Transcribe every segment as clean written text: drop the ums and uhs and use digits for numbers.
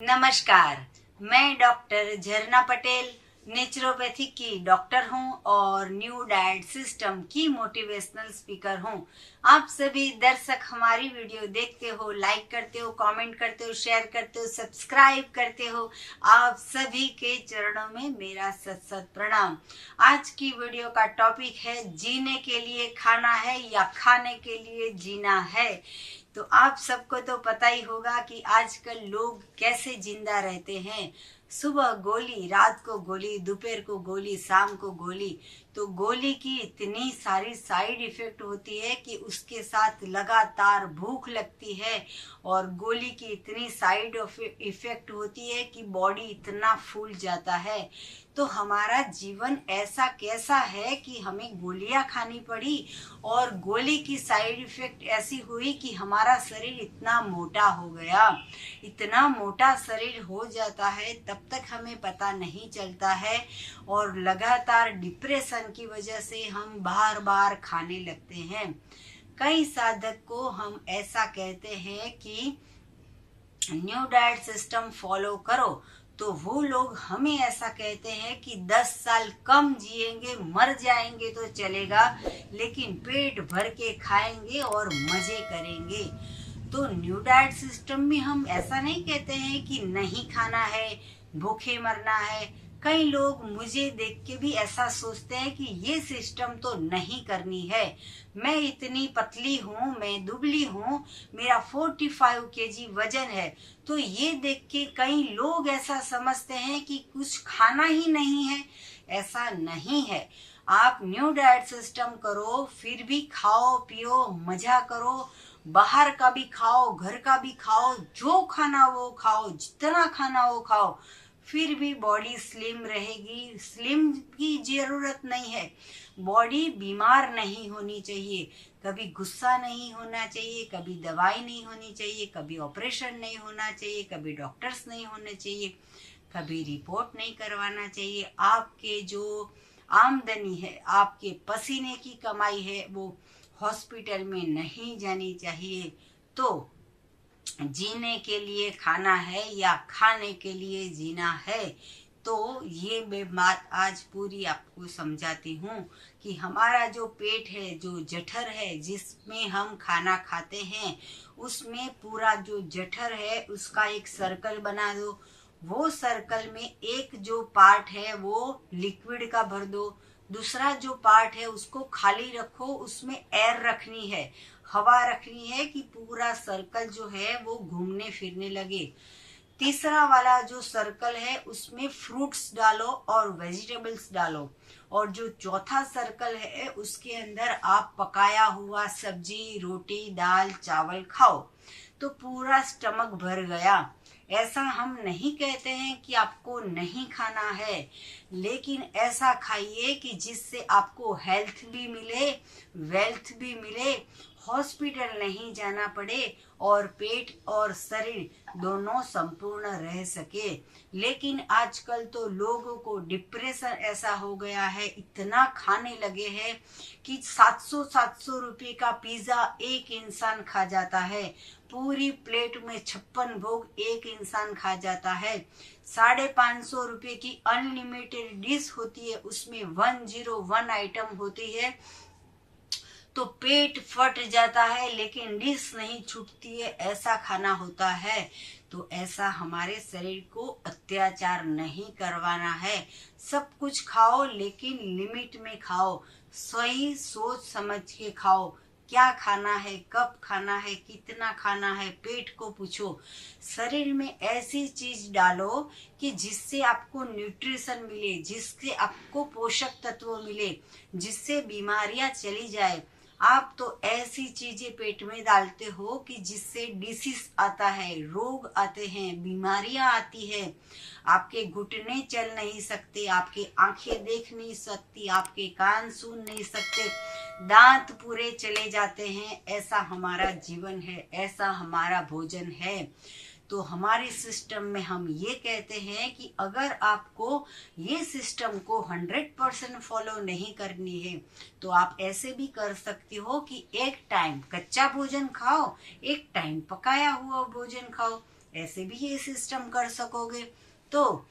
नमस्कार। मैं डॉक्टर झरना पटेल नेचुरोपैथी की डॉक्टर हूं और न्यू डाइट सिस्टम की मोटिवेशनल स्पीकर हूं। आप सभी दर्शक हमारी वीडियो देखते हो, लाइक करते हो, कमेंट करते हो, शेयर करते हो, सब्सक्राइब करते हो। आप सभी के चरणों में मेरा सत सत प्रणाम। आज की वीडियो का टॉपिक है जीने के लिए खाना है या खाने के लिए जीना है। तो आप सबको तो पता ही होगा कि आजकल लोग कैसे जिंदा रहते हैं। सुबह गोली, रात को गोली, दोपहर को गोली, शाम को गोली। तो गोली की इतनी सारी साइड इफेक्ट होती है कि उसके साथ लगातार भूख लगती है और गोली की इतनी साइड इफेक्ट होती है कि बॉडी इतना फूल जाता है। तो हमारा जीवन ऐसा कैसा है कि हमें गोलियां खानी पड़ी और गोली की साइड इफेक्ट ऐसी हुई कि हमारा शरीर इतना मोटा हो गया। इतना मोटा शरीर हो जाता है तब तक हमें पता नहीं चलता है और लगातार डिप्रेशन की वजह से हम बार बार खाने लगते हैं। कई साधक को हम ऐसा कहते हैं कि न्यू डाइट सिस्टम फॉलो करो, तो वो लोग हमें ऐसा कहते हैं कि 10 साल कम जिएंगे, मर जाएंगे तो चलेगा, लेकिन पेट भर के खाएंगे और मजे करेंगे। तो न्यू डाइट सिस्टम में हम ऐसा नहीं कहते हैं कि नहीं खाना है, भूखे मरना है। कई लोग मुझे देख के भी ऐसा सोचते हैं कि ये सिस्टम तो नहीं करनी है। मैं इतनी पतली हूँ, मैं दुबली हूँ, मेरा 45 केजी वजन है। तो ये देख के कई लोग ऐसा समझते हैं कि कुछ खाना ही नहीं है। ऐसा नहीं है। आप न्यू डाइट सिस्टम करो, फिर भी खाओ पियो, मजा करो। बाहर का भी खाओ, घर का भी खाओ, जो खाना वो खाओ, जितना खाना वो खाओ, फिर भी बॉडी स्लिम रहेगी। स्लिम की जरूरत नहीं है। बॉडी बीमार नहीं होनी चाहिए। कभी गुस्सा नहीं होना चाहिए, कभी दवाई नहीं होनी चाहिए, कभी ऑपरेशन नहीं होना चाहिए, कभी डॉक्टर्स नहीं होने चाहिए, कभी रिपोर्ट नहीं करवाना चाहिए। आपके जो आमदनी है, आपके पसीने की कमाई है, वो हॉस्पिटल में नहीं जानी चाहिए। तो जीने के लिए खाना है या खाने के लिए जीना है। तो ये मैं बात आज पूरी आपको समझाती हूँ कि हमारा जो पेट है, जो जठर है, जिसमें हम खाना खाते हैं, उसमें पूरा जो जठर है उसका एक सर्कल बना दो। वो सर्कल में एक जो पार्ट है वो लिक्विड का भर दो। दूसरा जो पार्ट है उसको खाली रखो, उसमें एयर रखनी है, हवा रखनी है कि पूरा सर्कल जो है वो घूमने फिरने लगे। तीसरा वाला जो सर्कल है उसमें फ्रूट्स डालो और वेजिटेबल्स डालो। और जो चौथा सर्कल है उसके अंदर आप पकाया हुआ सब्जी, रोटी, दाल, चावल खाओ। तो पूरा स्टमक भर गया। ऐसा हम नहीं कहते हैं कि आपको नहीं खाना है, लेकिन ऐसा खाइए कि जिससे आपको हेल्थ भी मिले, वेल्थ भी मिले, हॉस्पिटल नहीं जाना पड़े और पेट और शरीर दोनों संपूर्ण रह सके। लेकिन आजकल तो लोगों को डिप्रेशन ऐसा हो गया है, इतना खाने लगे हैं कि 700-700 रुपए का पिज्जा एक इंसान खा जाता है। पूरी प्लेट में 56 भोग एक इंसान खा जाता है। 550 रुपए की अनलिमिटेड डिश होती है, उसमें 101 आइटम होती है। तो पेट फट जाता है लेकिन डिश नहीं छूटती है, ऐसा खाना होता है। तो ऐसा हमारे शरीर को अत्याचार नहीं करवाना है। सब कुछ खाओ लेकिन लिमिट में खाओ। सही सोच समझ के खाओ। क्या खाना है, कब खाना है, कितना खाना है, पेट को पूछो। शरीर में ऐसी चीज डालो कि जिससे आपको न्यूट्रिशन मिले, जिससे आपको पोषक तत्व मिले, जिससे बीमारियां चली जाए। आप तो ऐसी चीजें पेट में डालते हो कि जिससे डिसीज आता है, रोग आते हैं, बीमारियां आती है। आपके घुटने चल नहीं सकते, आपकी आंखें देख नहीं सकती, आपके कान सुन नहीं सकते, दांत पूरे चले जाते हैं। ऐसा हमारा जीवन है, ऐसा हमारा भोजन है। तो हमारे सिस्टम में हम ये कहते हैं कि अगर आपको ये सिस्टम को 100% फॉलो नहीं करनी है तो आप ऐसे भी कर सकते हो कि एक टाइम कच्चा भोजन खाओ, एक टाइम पकाया हुआ भोजन खाओ। ऐसे भी ये सिस्टम कर सकोगे। तो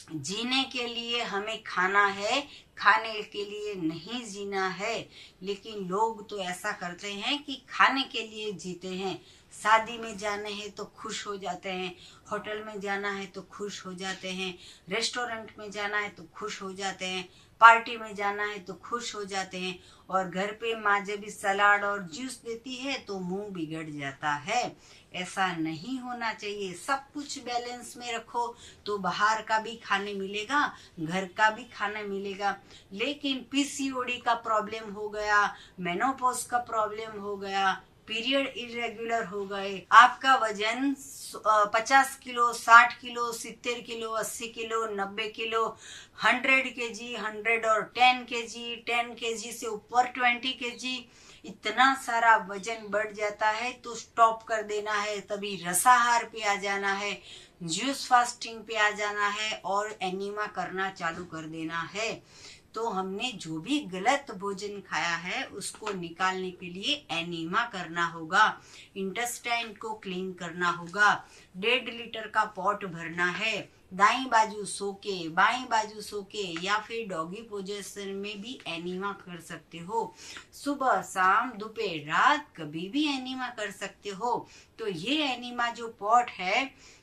जीने के लिए हमें खाना है, खाने के लिए नहीं जीना है। लेकिन लोग तो ऐसा करते हैं कि खाने के लिए जीते हैं। शादी में जाना है तो खुश हो जाते हैं, होटल में जाना है तो खुश हो जाते हैं, रेस्टोरेंट में जाना है तो खुश हो जाते हैं, पार्टी में जाना है तो खुश हो जाते हैं। और घर पे माँ जब सलाद और जूस देती है तो मुंह बिगड़ जाता है। ऐसा नहीं होना चाहिए। सब कुछ बैलेंस में रखो तो बाहर का भी खाने मिलेगा, घर का भी खाना मिलेगा। लेकिन पीसीओडी का प्रॉब्लम हो गया, मेनोपॉज का प्रॉब्लम हो गया, पीरियड इरेगुलर हो गए, आपका वजन 50 kilo, 60 kilo, 70 kilo, 80 kilo, 90 kilo, 100 kg, 100 और 10 kg, 10 kg से ऊपर 20 kg, इतना सारा वजन बढ़ जाता है तो स्टॉप कर देना है। तभी रसाहार पे आ जाना है, जूस फास्टिंग पे आ जाना है और एनीमा करना चालू कर देना है। तो हमने जो भी गलत भोजन खाया है उसको निकालने के लिए एनीमा करना होगा, इंटेस्टाइन को क्लीन करना होगा। 1.5 लीटर का पॉट भरना है, दाई बाजू सो के, बाई बाजू सो के, या फिर डॉगी पोजीशन में भी एनीमा कर सकते हो। सुबह शाम दोपहर रात कभी भी एनीमा कर सकते हो। तो ये एनीमा जो पॉट है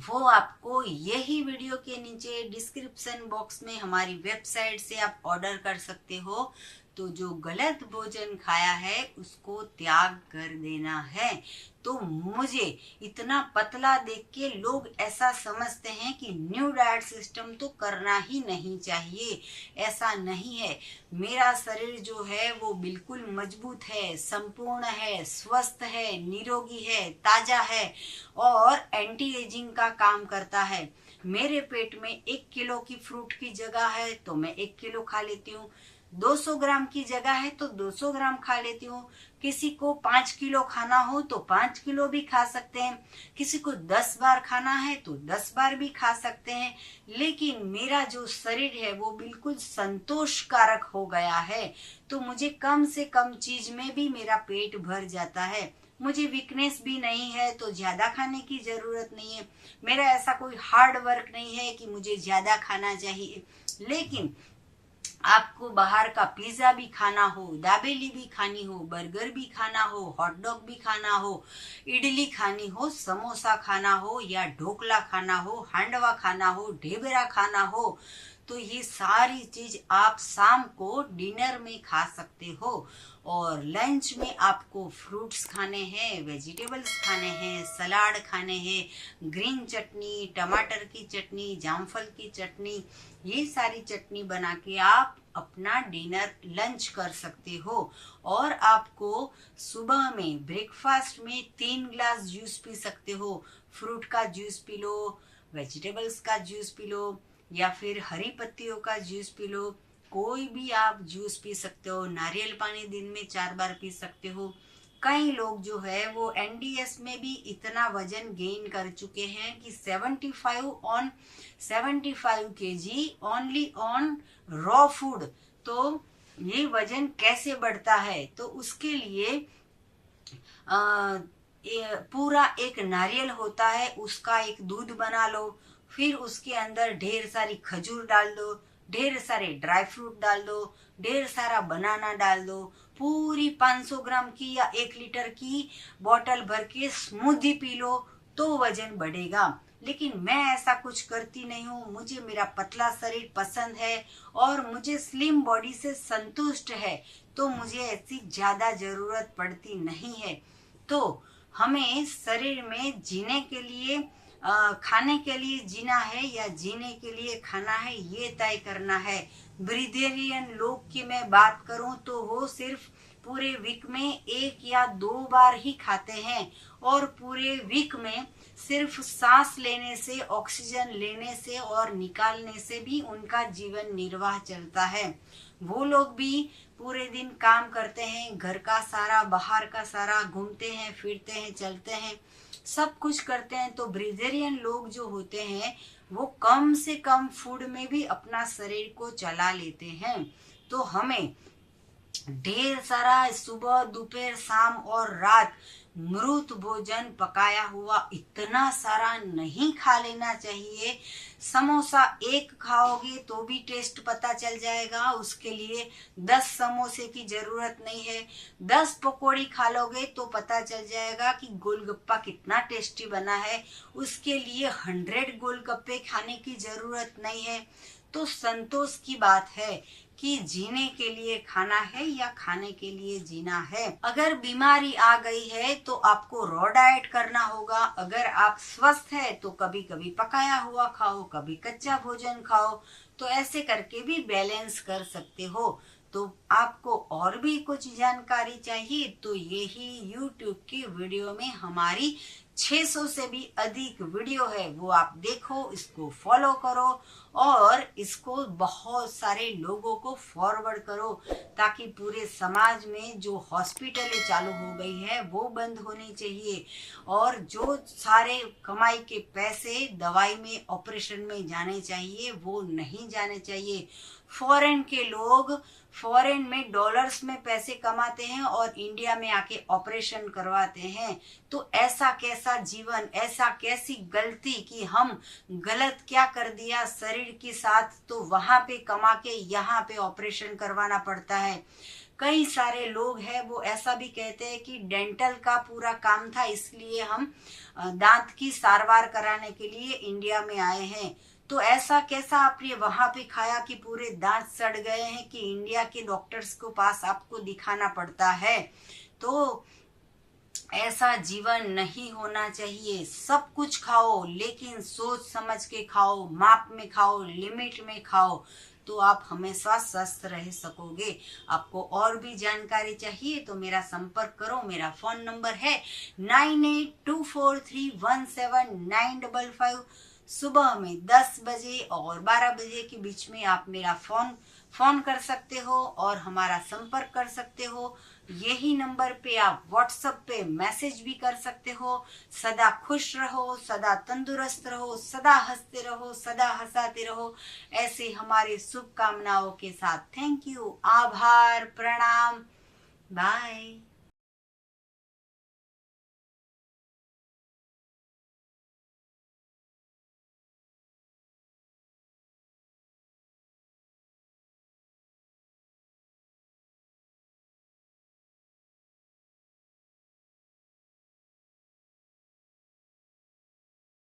वो आपको यही वीडियो के नीचे डिस्क्रिप्शन बॉक्स में हमारी वेबसाइट से आप ऑर्डर कर सकते हो। तो जो गलत भोजन खाया है उसको त्याग कर देना है। तो मुझे इतना पतला देख के लोग ऐसा समझते हैं कि न्यू डाइट सिस्टम तो करना ही नहीं चाहिए। ऐसा नहीं है। मेरा शरीर जो है वो बिल्कुल मजबूत है, संपूर्ण है, स्वस्थ है, निरोगी है, ताजा है और एंटी एजिंग का काम करता है। मेरे पेट में 1 किलो की फ्रूट की जगह है तो मैं 1 किलो खा लेती हूँ, 200 ग्राम की जगह है तो 200 ग्राम खा लेती हूँ। किसी को 5 किलो खाना हो तो 5 किलो भी खा सकते हैं, किसी को 10 बार खाना है तो 10 बार भी खा सकते हैं। लेकिन मेरा जो शरीर है वो बिल्कुल संतोषकारक हो गया है। तो मुझे कम से कम चीज में भी मेरा पेट भर जाता है। मुझे वीकनेस भी नहीं है तो ज्यादा खाने की जरूरत नहीं है। मेरा ऐसा कोई हार्ड वर्क नहीं है कि मुझे ज्यादा खाना चाहिए। लेकिन आपको बाहर का पिज्जा भी खाना हो, दाबेली भी खानी हो, बर्गर भी खाना हो, हॉट डॉग भी खाना हो, इडली खानी हो, समोसा खाना हो या ढोकला खाना हो, हांडवा खाना हो, ढेबरा खाना हो, तो ये सारी चीज आप शाम को डिनर में खा सकते हो। और लंच में आपको फ्रूट्स खाने हैं, वेजिटेबल्स खाने हैं, सलाद खाने हैं, ग्रीन चटनी, टमाटर की चटनी, जामफल की चटनी, ये सारी चटनी बना के आप अपना डिनर लंच कर सकते हो। और आपको सुबह में ब्रेकफास्ट में 3 ग्लास जूस पी सकते हो। फ्रूट का जूस पी लो, वेजिटेबल्स का जूस पी लो या फिर हरी पत्तियों का जूस पी लो। कोई भी आप जूस पी सकते हो। नारियल पानी दिन में 4 बार पी सकते हो। कई लोग जो है वो एनडीएस में भी इतना वजन गेन कर चुके हैं कि 75 kg only on raw food. तो ये वजन कैसे बढ़ता है? तो उसके लिए पूरा एक नारियल होता है, उसका एक दूध बना लो, फिर उसके अंदर ढेर सारी खजूर डाल दो, ढेर सारे ड्राई फ्रूट डाल दो, ढेर सारा बनाना डाल दो, पूरी 500 ग्राम की या 1 लीटर की बोतल भर के स्मूदी पी लो तो वजन बढ़ेगा। लेकिन मैं ऐसा कुछ करती नहीं हूँ। मुझे मेरा पतला शरीर पसंद है और मुझे स्लिम बॉडी से संतुष्ट है, तो मुझे ऐसी ज्यादा जरूरत पड़ती नहीं है। तो हमें शरीर में जीने के लिए खाने के लिए जीना है या जीने के लिए खाना है, ये तय करना है। ब्रिजेरियन लोग की मैं बात करूं तो वो सिर्फ पूरे वीक में 1 या 2 बार ही खाते हैं और पूरे वीक में सिर्फ सांस लेने से, ऑक्सीजन लेने से और निकालने से भी उनका जीवन निर्वाह चलता है। वो लोग भी पूरे दिन काम करते हैं, घर का सारा बाहर का सारा, घूमते हैं, फिरते हैं, चलते हैं, सब कुछ करते हैं। तो ब्रिजेरियन लोग जो होते हैं वो कम से कम फूड में भी अपना शरीर को चला लेते हैं। तो हमें ढेर सारा सुबह, दोपहर, शाम और रात मृत भोजन पकाया हुआ इतना सारा नहीं खा लेना चाहिए। समोसा एक खाओगे तो भी टेस्ट पता चल जाएगा, उसके लिए 10 समोसे की जरूरत नहीं है। 10 पकौड़ी खा लोगे तो पता चल जाएगा कि गोलगप्पा कितना टेस्टी बना है, उसके लिए 100 गोलगप्पे खाने की जरूरत नहीं है। तो संतोष की बात है कि जीने के लिए खाना है या खाने के लिए जीना है। अगर बीमारी आ गई है तो आपको रॉ डाइट करना होगा। अगर आप स्वस्थ है तो कभी कभी पकाया हुआ खाओ, कभी कच्चा भोजन खाओ, तो ऐसे करके भी बैलेंस कर सकते हो। तो आपको और भी कुछ जानकारी चाहिए तो यही YouTube की वीडियो में हमारी 600 से भी अधिक वीडियो है, वो आप देखो, इसको फॉलो करो और इसको बहुत सारे लोगों को फॉरवर्ड करो, ताकि पूरे समाज में जो हॉस्पिटलें चालू हो गई है वो बंद होनी चाहिए, और जो सारे कमाई के पैसे दवाई में, ऑपरेशन में जाने चाहिए वो नहीं जाने चाहिए। फॉरेन के लोग फॉरेन में डॉलर्स में पैसे कमाते हैं और इंडिया में आके ऑपरेशन करवाते हैं। तो ऐसा कैसा जीवन, ऐसा कैसी गलती कि हम गलत क्या कर दिया शरीर के साथ, तो वहां पे कमा के यहाँ पे ऑपरेशन करवाना पड़ता है। कई सारे लोग हैं वो ऐसा भी कहते हैं कि डेंटल का पूरा काम था, इसलिए हम दांत की सारवार कराने के लिए इंडिया में आए हैं। तो ऐसा कैसा आपने वहां पे खाया कि पूरे दांत सड़ गए हैं कि इंडिया के डॉक्टर्स को पास आपको दिखाना पड़ता है। तो ऐसा जीवन नहीं होना चाहिए। सब कुछ खाओ लेकिन सोच समझ के खाओ, माप में खाओ, लिमिट में खाओ, तो आप हमेशा स्वस्थ रह सकोगे। आपको और भी जानकारी चाहिए तो मेरा संपर्क करो। मेरा फोन नंबर है 9824317955। सुबह में 10 बजे और 12 बजे के बीच में आप मेरा फोन कर सकते हो और हमारा संपर्क कर सकते हो। यही नंबर पे आप व्हाट्सएप पे मैसेज भी कर सकते हो। सदा खुश रहो, सदा तंदुरुस्त रहो, सदा हंसते रहो, सदा हंसाते रहो, ऐसे हमारे शुभकामनाओं के साथ। थैंक यू, आभार, प्रणाम, बाय।